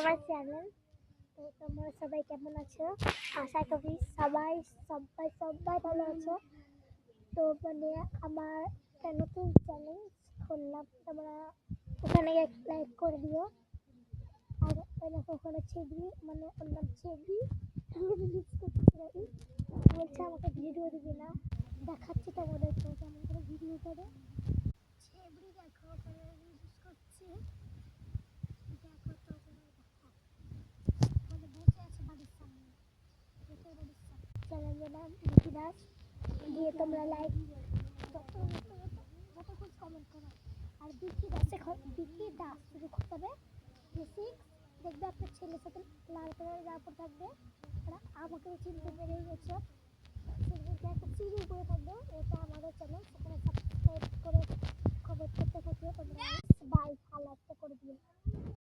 আমার চ্যানেল। তো তোমরা সবাই কেমন আছো? আশা করি সবাই সবাই সবাই ভালো আছো। তো মানে আমার একটা নতুন চ্যানেল খুললাম, তোমরা ওখানে লাইক করে দিও। আর দেখো ওখানে ছেবড়ি, মানে ওর নাম ছেবড়ি রিলিজ করতে পারি, বলছে আমাকে ভিডিও দিবি না। দেখাচ্ছি তোমাদেরকে কেমন করে ভিডিও করে। ছেবড়ি দেখো ওখানে রিলিজ করছে, দেখো তো ওখানে মানে বসে আছে বাড়ির সামনে, চ্যানেলের নাম বিকি দাস। দিয়ে তোমরা লাইক যত খুব কমেন্ট করো। আর বিকি দাস শুধু করতে বেশি দেখবে, আপনার ছেলের সাথে লাল কালারের কাপড় থাকবে। আর আমাকেও চিনতে পেরে গেছো, একটা সিঁড়ি উপরে থাকবে, এটা আমাদের চ্যানেল। সেখানে সাবস্ক্রাইব করে খবর করতে থাকবে তোমরা। বাই, ভালো একটা করে দিও।